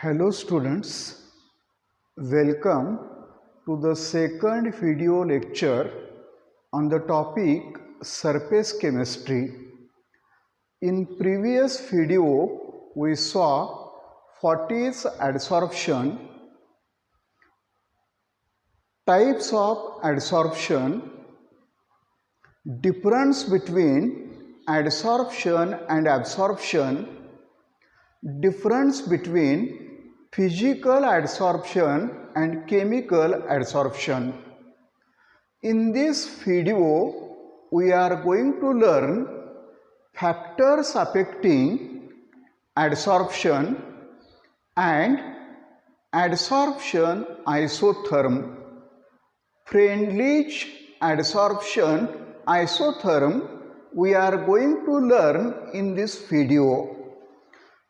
Hello students, welcome to the second video lecture on the topic surface chemistry. In previous video we saw what is adsorption, types of adsorption, difference between adsorption and absorption, difference between physical adsorption and chemical adsorption. In this video, we are going to learn factors affecting adsorption and adsorption isotherm. Freundlich adsorption isotherm we are going to learn in this video.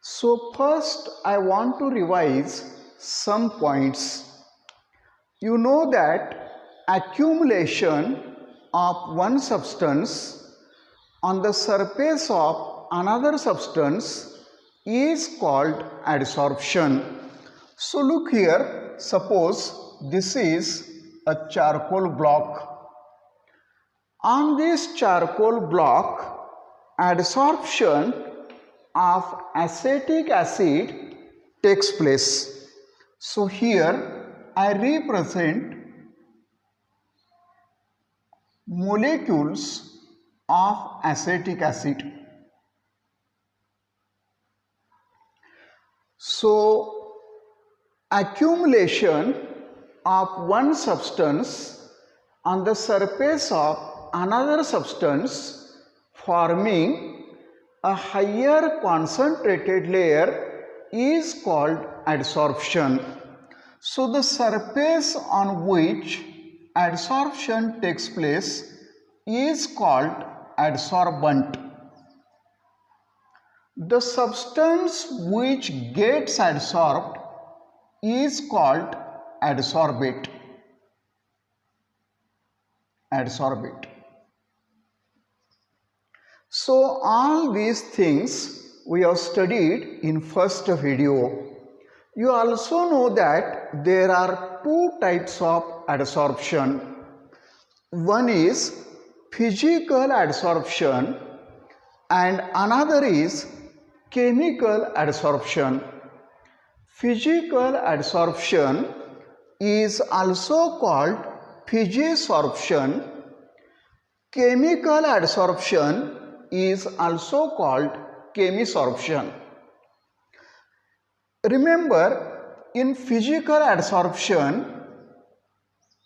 So first I want to revise some points. You know that accumulation of one substance on the surface of another substance is called adsorption. So look here, suppose this is a charcoal block. On this charcoal block, adsorption of acetic acid takes place. So here I represent molecules of acetic acid. So accumulation of one substance on the surface of another substance forming a higher concentrated layer is called adsorption. So the surface on which adsorption takes place is called adsorbent. The substance which gets adsorbed is called adsorbate. So all these things we have studied in first video. You also know that there are two types of adsorption. One is physical adsorption and another is chemical adsorption. Physical adsorption is also called physisorption. Chemical adsorption is also called chemisorption. Remember, in physical adsorption,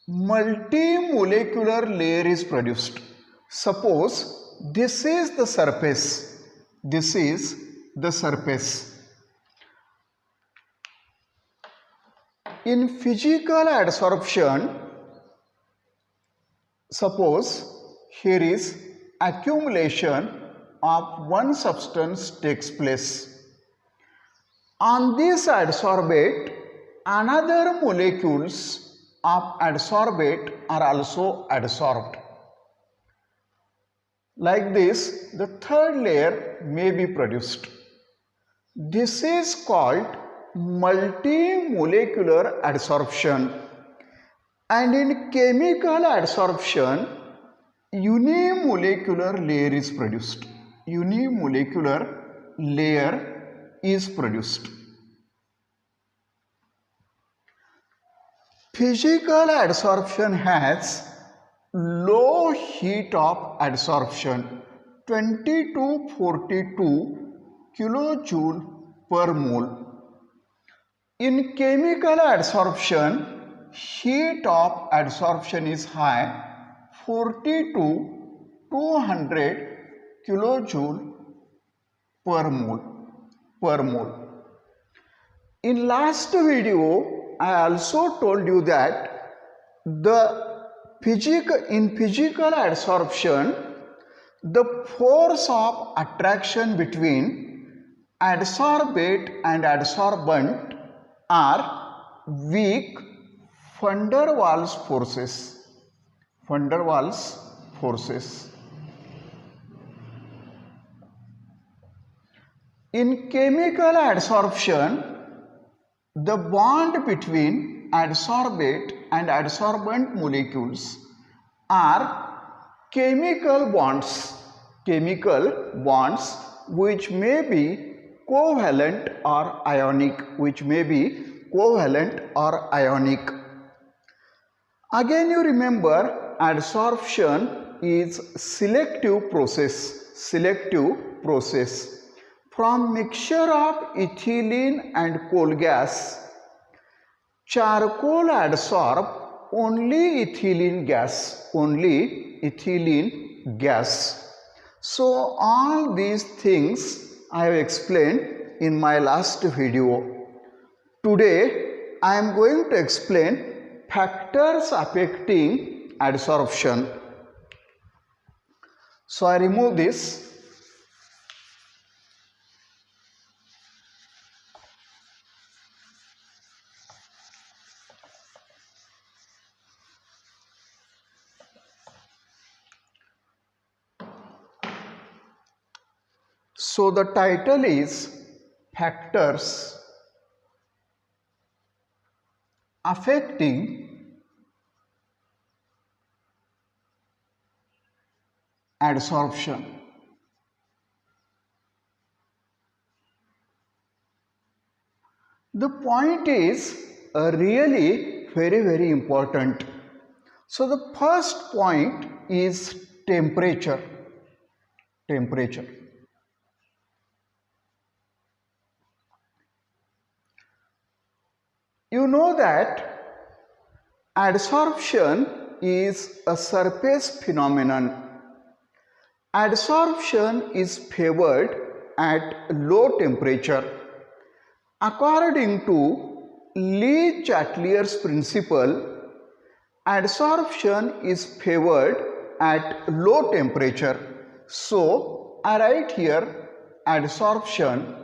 multimolecular layer is produced. Suppose this is the surface. This is the surface. In physical adsorption, suppose here is accumulation of one substance takes place. On this adsorbate, another molecules of adsorbate are also adsorbed. Like this, the third layer may be produced. This is called multimolecular adsorption. And in chemical adsorption, unimolecular layer is produced. Unimolecular layer is produced. Physical adsorption has low heat of adsorption, 20 to 42 kilojoule per mole. In chemical adsorption, heat of adsorption is high, 40 to 200 kilojoule per mole. In last video, I also told you that in physical adsorption, the force of attraction between adsorbate and adsorbent are weak van der Waals forces. Van der Waals forces. In chemical adsorption, The bond between adsorbate and adsorbent molecules are chemical bonds which may be covalent or ionic, Again you remember adsorption is selective process. From mixture of ethylene and coal gas, charcoal adsorb only ethylene gas. So all these things I have explained in my last video. Today I am going to explain factors affecting adsorption. So I remove this. So the title is Factors Affecting Adsorption. The point is really very important. So the first point is temperature. You know that adsorption is a surface phenomenon. Adsorption is favored at low temperature. According to Le-Chatelier's principle, adsorption is favored at low temperature. So I write here adsorption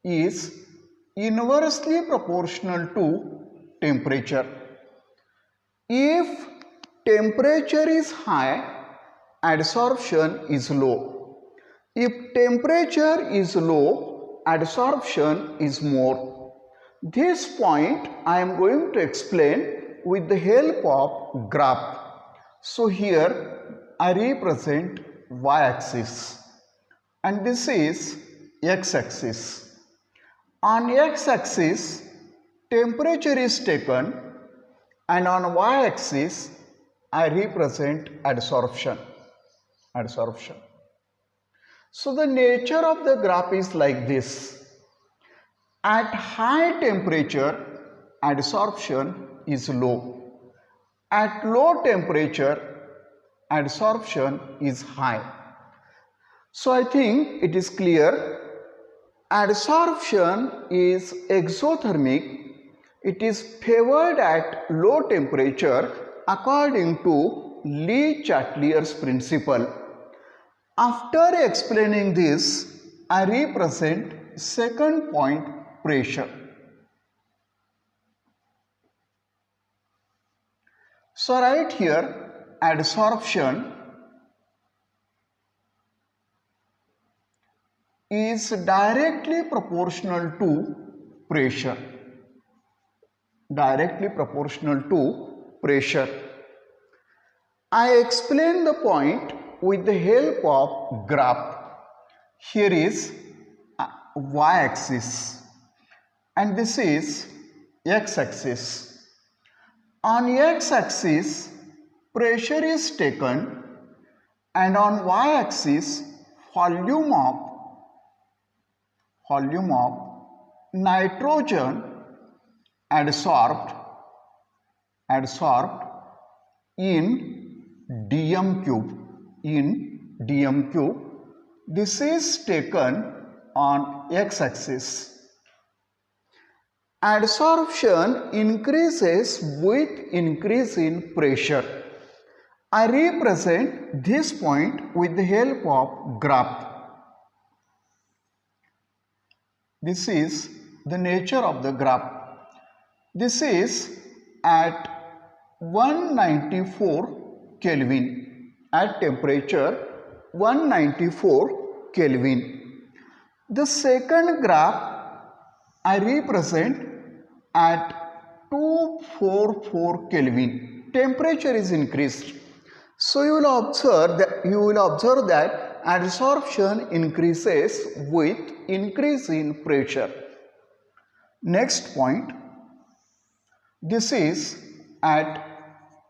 is inversely proportional to temperature. If temperature is high, adsorption is low. If temperature is low, adsorption is more. This point I am going to explain with the help of graph. So here I represent y-axis and this is x-axis. On x-axis, temperature is taken and on y-axis, I represent adsorption. So the nature of the graph is like this. At high temperature, adsorption is low. At low temperature, adsorption is high. So I think it is clear. Adsorption is exothermic. It is favored at low temperature according to Le-Chatelier's principle. After explaining this, I represent second point, pressure. So right here, adsorption is directly proportional to pressure. I explain the point with the help of graph. Here is y-axis and this is x-axis. On x-axis, pressure is taken and on y-axis, volume of nitrogen adsorbed in dm cube. This is taken on x-axis. Adsorption increases with increase in pressure. I represent this point with the help of graph. This is the nature of the graph. This is at 194 Kelvin, at temperature 194 Kelvin. The second graph I represent at 244 Kelvin. Temperature is increased. So you will observe that adsorption increases with increase in pressure. Next point, this is at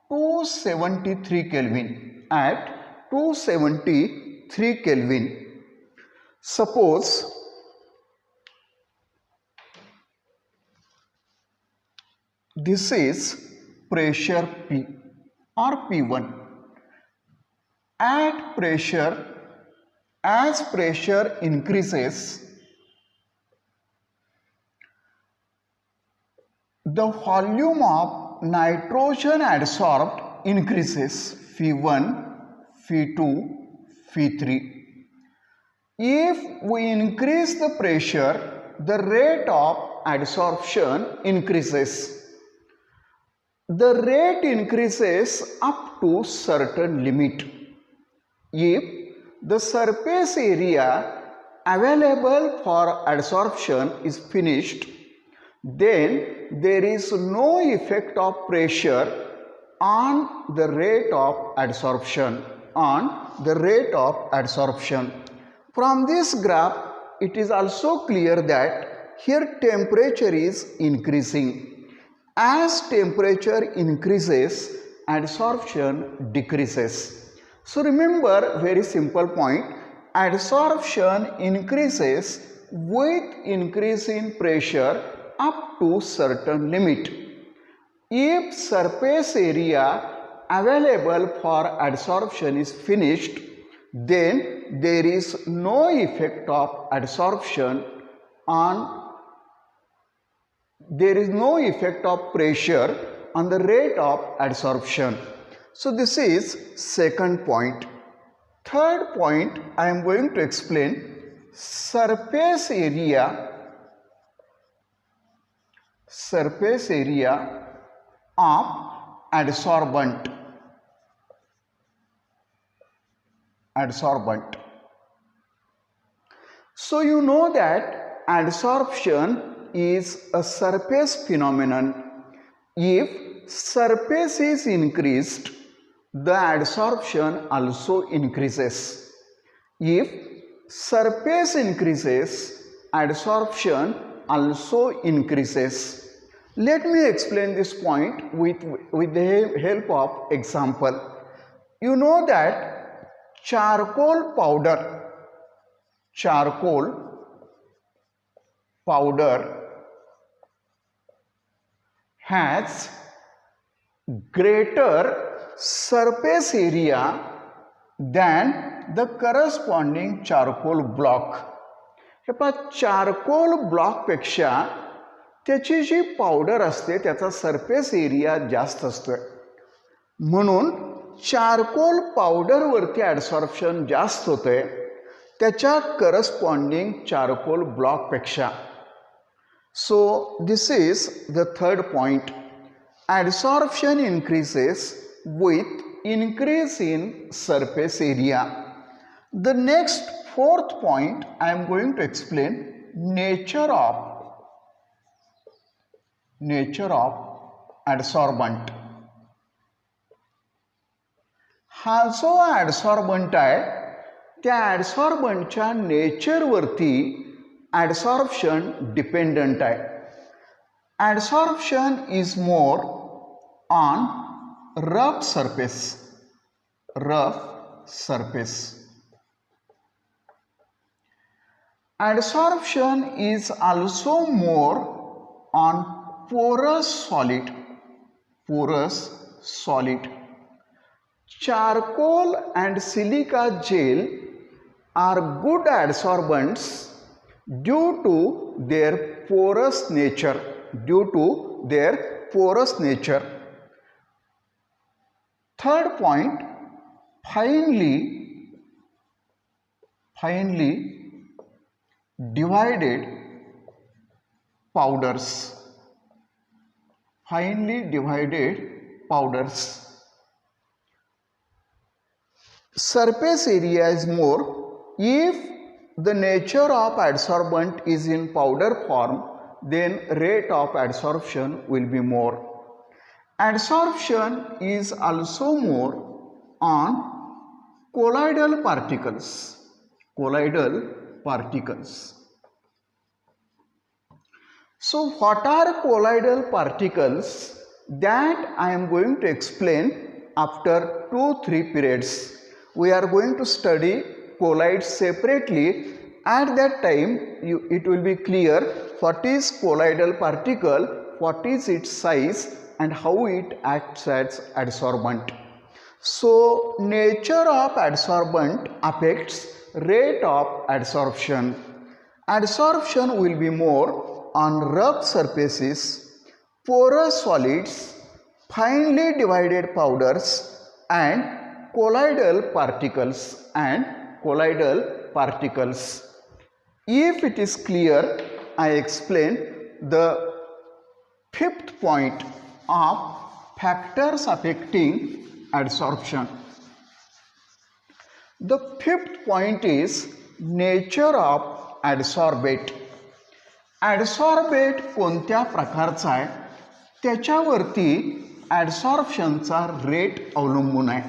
273 Kelvin. At 273 Kelvin, suppose this is pressure P or P1. At pressure, as pressure increases, the volume of nitrogen adsorbed increases Phi1, Phi2, Phi3. If we increase the pressure, the rate of adsorption increases. The rate increases up to certain limit. If the surface area available for adsorption is finished, then there is no effect of pressure on the rate of adsorption. From this graph, it is also clear that here temperature is increasing. As temperature increases, adsorption decreases. So remember, very simple point, adsorption increases with increase in pressure up to certain limit. If surface area available for adsorption is finished, then there is no effect of adsorption there is no effect of pressure on the rate of adsorption. So this is second point. Third point, I am going to explain surface area of adsorbent. So you know that adsorption is a surface phenomenon. If surface is increased, the adsorption also increases. If surface increases, adsorption also increases. Let me explain this point with the help of example. You know that charcoal powder has greater surface area than the corresponding charcoal block. हे पहा, charcoal block पेक्षा त्याची जी powder असते त्याचा surface area जास्त असतोय. म्हणून charcoal powder वरती ॲडसॉर्प्शन जास्त होतंय त्याच्या करस्पॉन्डिंग चारकोल ब्लॉक पेक्षा. So this is the third point. Adsorption increases with increase in surface area. The next fourth point I am going to explain nature of adsorbent. हा जो adsorbent आहे त्या adsorbentच्या nature वरती adsorption dependent आहे. Adsorption is more on rough surface. Adsorption is also more on porous solid. Charcoal and silica gel are good adsorbents due to their porous nature. Third point, finely divided powders. Surface area is more if the nature of adsorbent is in powder form, then rate of adsorption will be more. Adsorption is also more on colloidal particles. Colloidal particles. So what are colloidal particles? That I am going to explain after 2-3 periods. We are going to study colloids separately. At that time it will be clear what is colloidal particle, what is its size, and how it acts as adsorbent. So nature of adsorbent affects rate of adsorption. Adsorption will be more on rough surfaces, porous solids, finely divided powders, and colloidal particles If it is clear, I explain the fifth point of factors affecting adsorption. The fifth point is nature of adsorbate. Adsorbate कोणत्या प्रकारचा आहे त्याच्यावरती adsorptionचा rate अवलंबून आहे.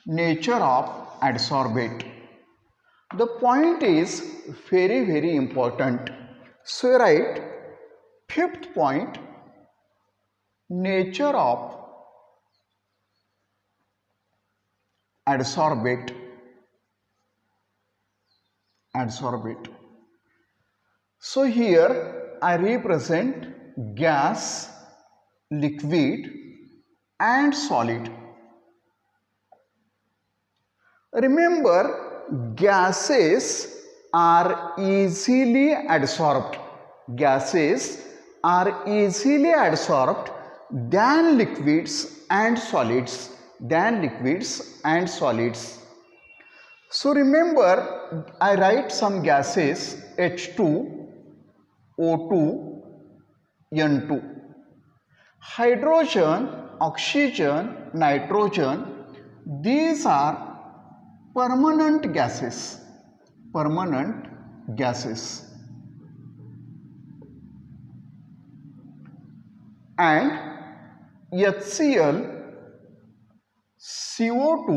Nature of adsorbate. The point is very important. So write fifth point, nature of adsorbate. So here I represent gas, liquid and solid. Remember, gases are easily adsorbed. Gases are easily adsorbed than liquids and solids. So remember, I write some gases H2, O2, N2. Hydrogen, oxygen, nitrogen, these are permanent gases. And HCl, CO2,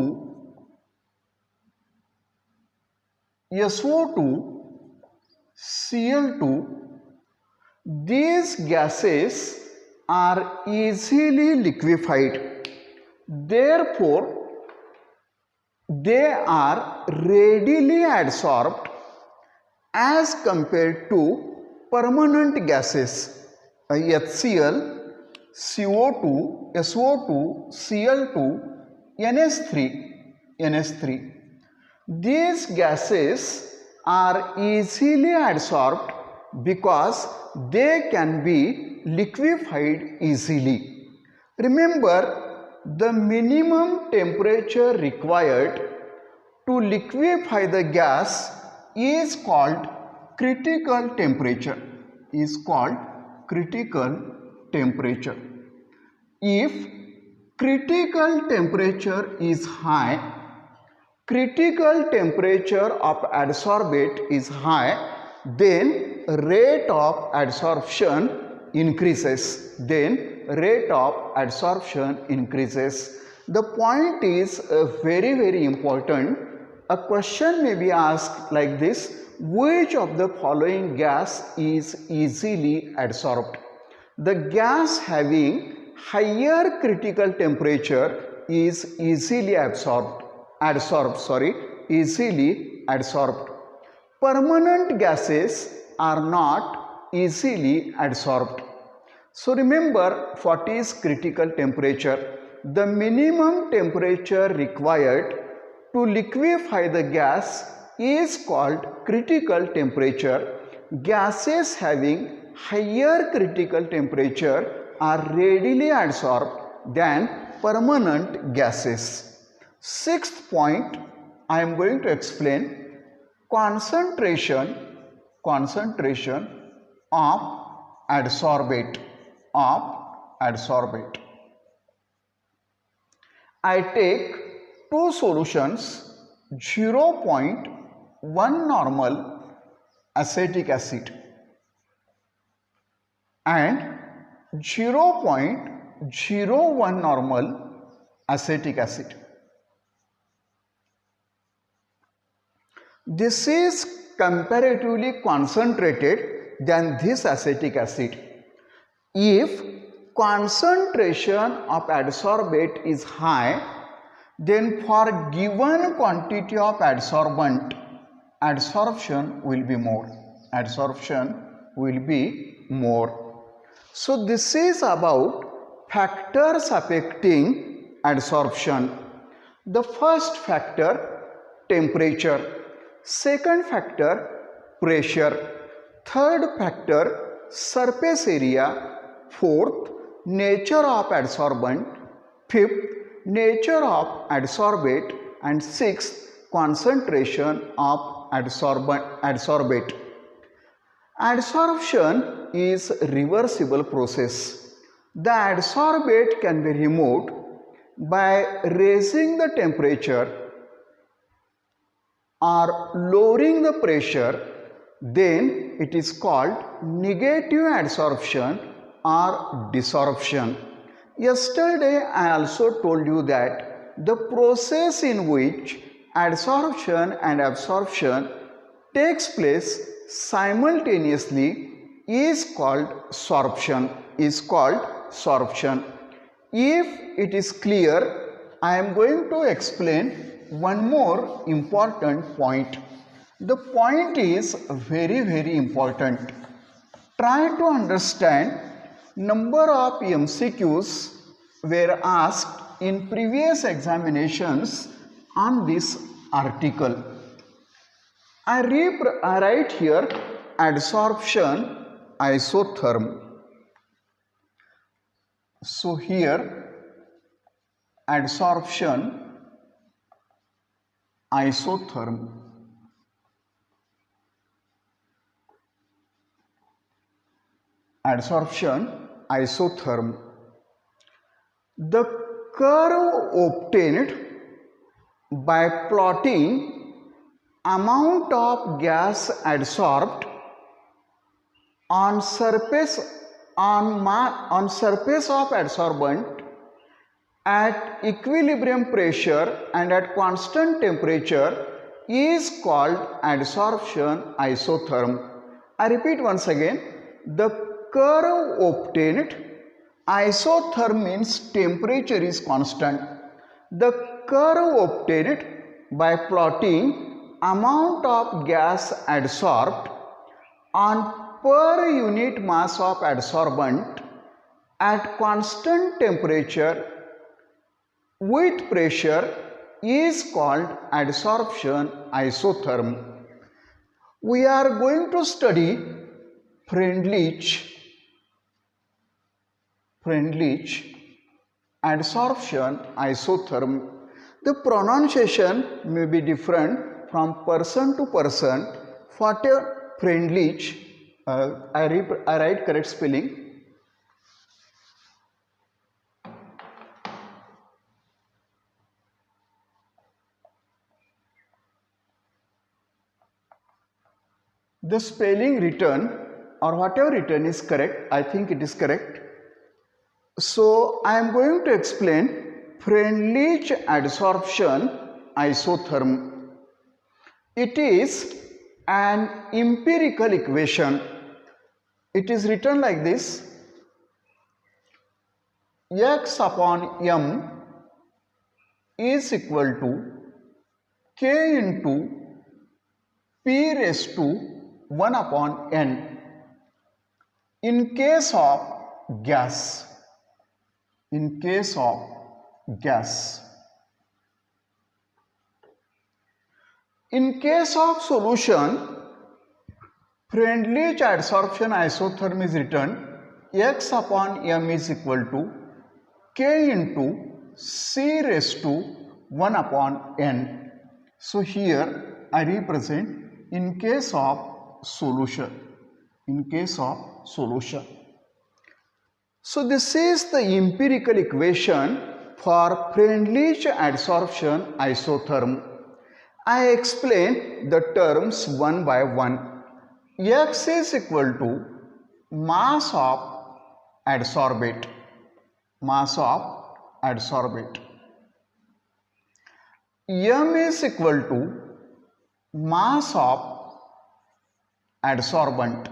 SO2, Cl2, these gases are easily liquefied. Therefore, they are readily adsorbed as compared to permanent gases HCl, CO2, SO2, Cl2, NH3. These gases are easily adsorbed because they can be liquefied easily. Remember, the minimum temperature required to liquefy the gas is called critical temperature. If critical temperature is high, critical temperature of adsorbate is high, then rate of adsorption increases. The point is very important. A question may be asked like this: which of the following gas is easily adsorbed? The gas having higher critical temperature is easily adsorbed. Permanent gases are not easily adsorbed. So remember, what is critical temperature? The minimum temperature required to liquefy the gas is called critical temperature. Gases having higher critical temperature are readily adsorbed than permanent gases. Sixth point, I am going to explain concentration of adsorbate. I take two solutions, 0.1 normal acetic acid and 0.01 normal acetic acid. This is comparatively concentrated than this acetic acid. If concentration of adsorbate is high, then for given quantity of adsorbent, adsorption will be more. Adsorption will be more. So this is about factors affecting adsorption. The first factor, temperature. Second factor, pressure. Third factor, surface area. Fourth, nature of adsorbent. Fifth, nature of adsorbate. And sixth, concentration of adsorbate. Adsorption is reversible process. The adsorbate can be removed by raising the temperature or lowering the pressure. Then it is called negative adsorption or desorption. Yesterday I also told you that the process in which adsorption and absorption takes place simultaneously is called sorption. If it is clear, I am going to explain one more important point. The point is very important. Try to understand. Number of MCQs were asked in previous examinations on this article. I write here adsorption isotherm. So here adsorption isotherm. Adsorption isotherm. The curve obtained by plotting amount of gas adsorbed on surface of adsorbent at equilibrium pressure and at constant temperature is called adsorption isotherm. I repeat once again, the curve obtained, isotherm means temperature is constant. The curve obtained by plotting amount of gas adsorbed on per unit mass of adsorbent at constant temperature with pressure is called adsorption isotherm. We are going to study Freundlich adsorption isotherm. The pronunciation may be different from person to person. For Freundlich, I write correct spelling. The spelling written or whatever written is correct. I think it is correct. So I am going to explain Freundlich adsorption isotherm. It is an empirical equation. It is written like this: x upon m is equal to k into p raised to 1 upon n in case of gas. In case of gas. In case of solution, Freundlich adsorption isotherm is written x upon m is equal to k into c raised to 1 upon n. So here I represent in case of solution. In case of solution. So this is the empirical equation for Freundlich adsorption isotherm. I explain the terms one by one. X is equal to mass of adsorbate, mass of adsorbate. M is equal to mass of adsorbent,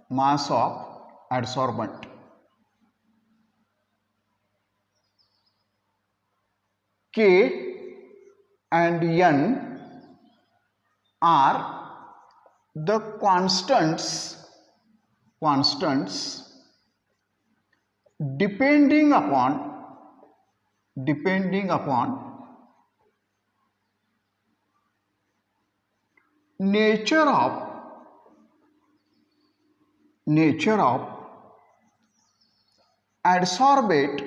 mass of adsorbent. K and N are the constants depending upon nature of adsorbate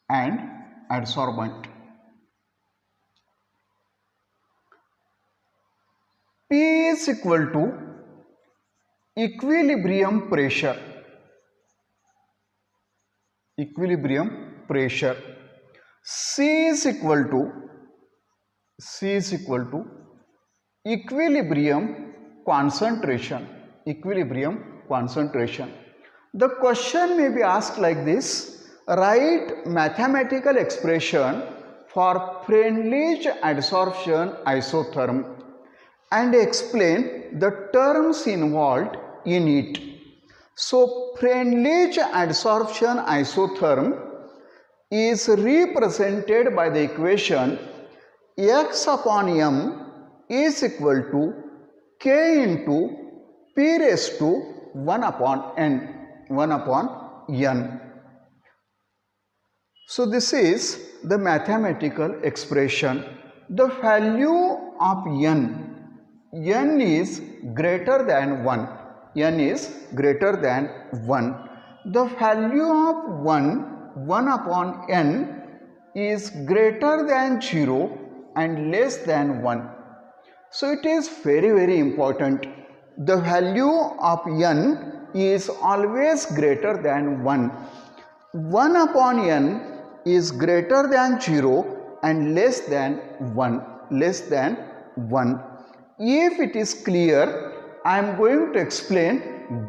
and adsorbent. P is equal to equilibrium pressure. C is equal to equilibrium concentration. The question may be asked like this: write mathematical expression for Freundlich adsorption isotherm and explain the terms involved in it. So Freundlich adsorption isotherm is represented by the equation x upon m is equal to k into p raised to 1 upon n. So this is the mathematical expression. The value of n is greater than 1. The value of 1 upon n is greater than 0 and less than 1. So it is very important. The value of n is always greater than 1. 1 upon n is greater than 0 and less than 1. If it is clear, I am going to explain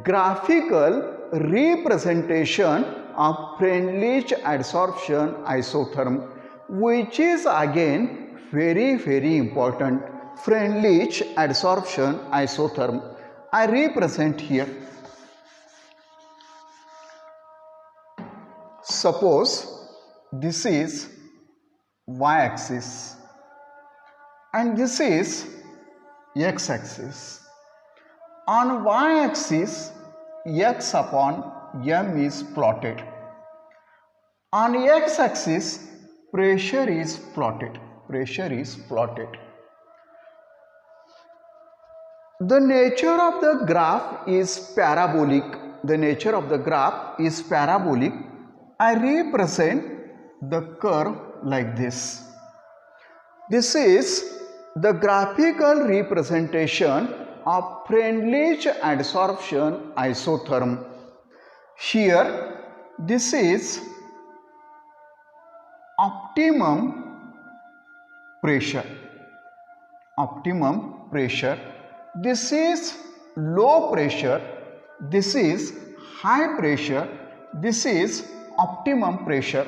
graphical representation of Freundlich adsorption isotherm, which is again very important. Freundlich adsorption isotherm I represent here. Suppose this is y-axis and this is x-axis. On y-axis, x upon m is plotted. On x-axis, pressure is plotted. The nature of the graph is parabolic. I represent the curve like this. This is the graphical representation of Freundlich adsorption isotherm. Here, this is optimum pressure. This is low pressure. This is high pressure. This is optimum pressure.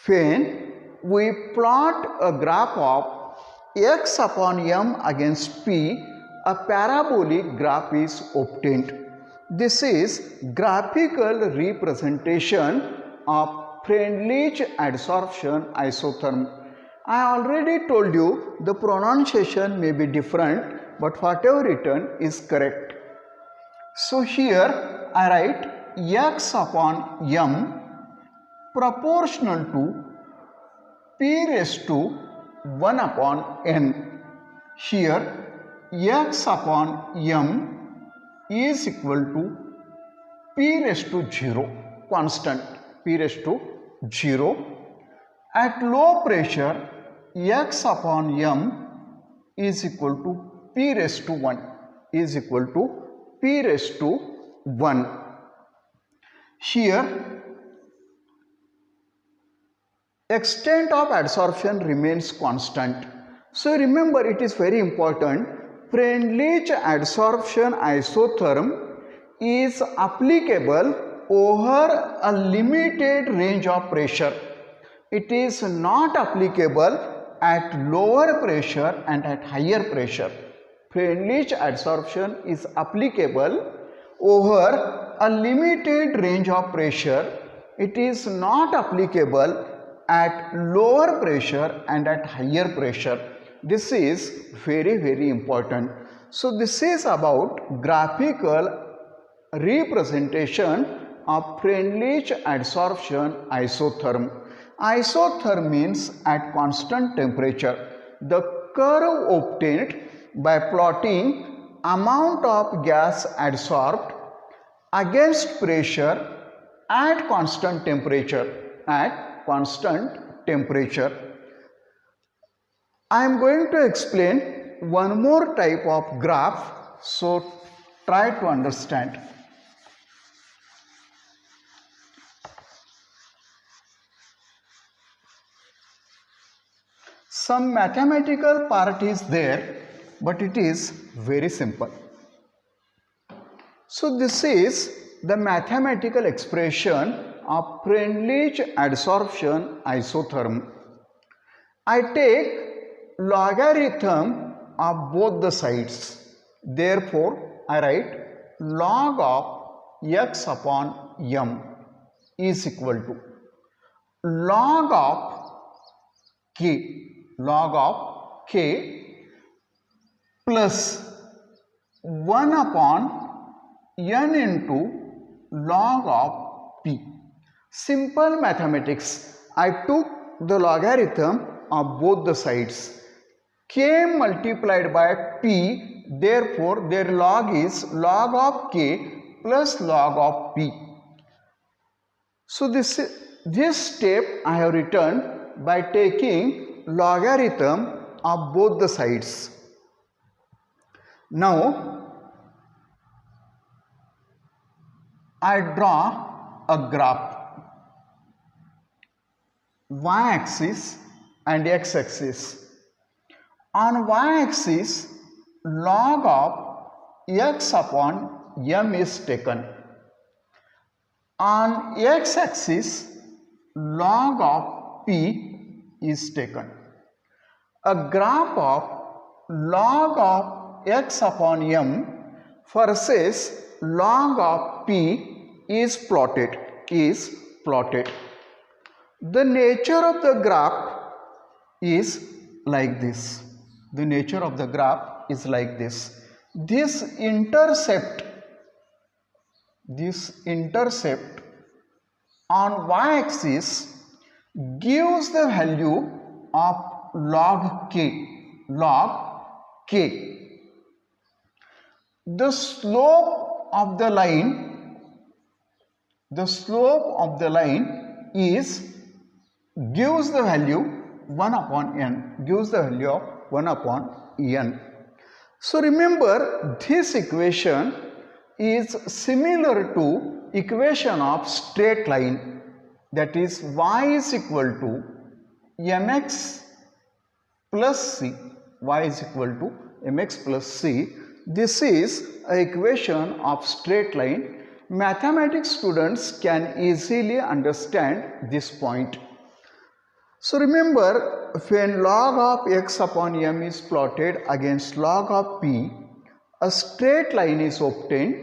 When we plot a graph of x upon m against p, a parabolic graph is obtained. This is graphical representation of Freundlich adsorption isotherm. I already told you the pronunciation may be different, but whatever written is correct. So here I write x upon m proportional to p raised to 1 upon n. Here x upon m is equal to p raised to 0, constant p raised to 0. At low pressure, x upon m is equal to p raised to 1, Here, extent of adsorption remains constant. So remember, it is very important. Freundlich adsorption isotherm is applicable over a limited range of pressure. It is not applicable at lower pressure and at higher pressure. Freundlich adsorption is applicable over a limited range of pressure. It is not applicable at lower pressure and at higher pressure. This is very important. So this is about graphical representation of Freundlich adsorption isotherm. Isotherm means at constant temperature. The curve obtained by plotting amount of gas adsorbed against pressure at constant temperature. I am going to explain one more type of graph, so try to understand. Some mathematical part is there, but it is very simple. So this is the mathematical expression of Freundlich adsorption isotherm. I take logarithm of both the sides. Therefore, I write log of x upon m is equal to log of k plus 1 upon n into log of p. Simple mathematics. I took the logarithm of both the sides. K multiplied by p, therefore their log is log of k plus log of p. So this step I have written by taking logarithm of both the sides. Now I draw a graph, y-axis and x-axis. On y-axis, log of x upon m is taken. On x-axis, log of p is taken. A graph of log of x upon m versus log of p is plotted. The nature of the graph is like this. This intercept on y-axis gives the value of log k. The slope of the line gives the value 1 upon n. So remember, this equation is similar to equation of straight line, that is y is equal to mx plus c. This is an equation of straight line. Mathematics students can easily understand this point. So remember, when log of x upon m is plotted against log of p, a straight line is obtained.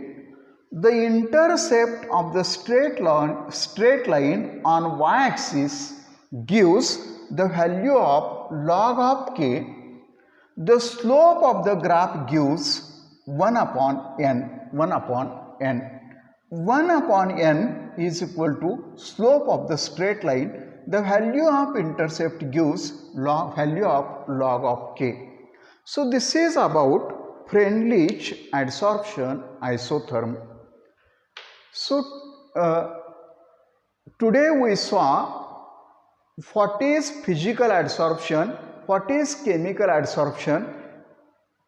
The intercept of the straight line on y-axis gives the value of log of k. The slope of the graph gives 1 upon n. 1 upon n is equal to slope of the straight line. The value of intercept gives value of log of k. So this is about Freundlich adsorption isotherm. So today we saw what is physical adsorption, what is chemical adsorption,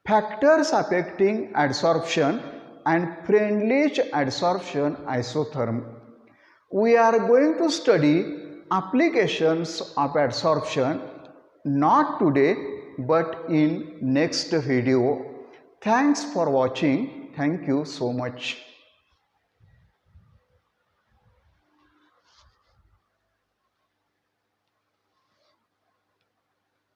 factors affecting adsorption, and Freundlich adsorption isotherm. We are going to study applications of adsorption, not today, but in next video. Thanks for watching. Thank you so much.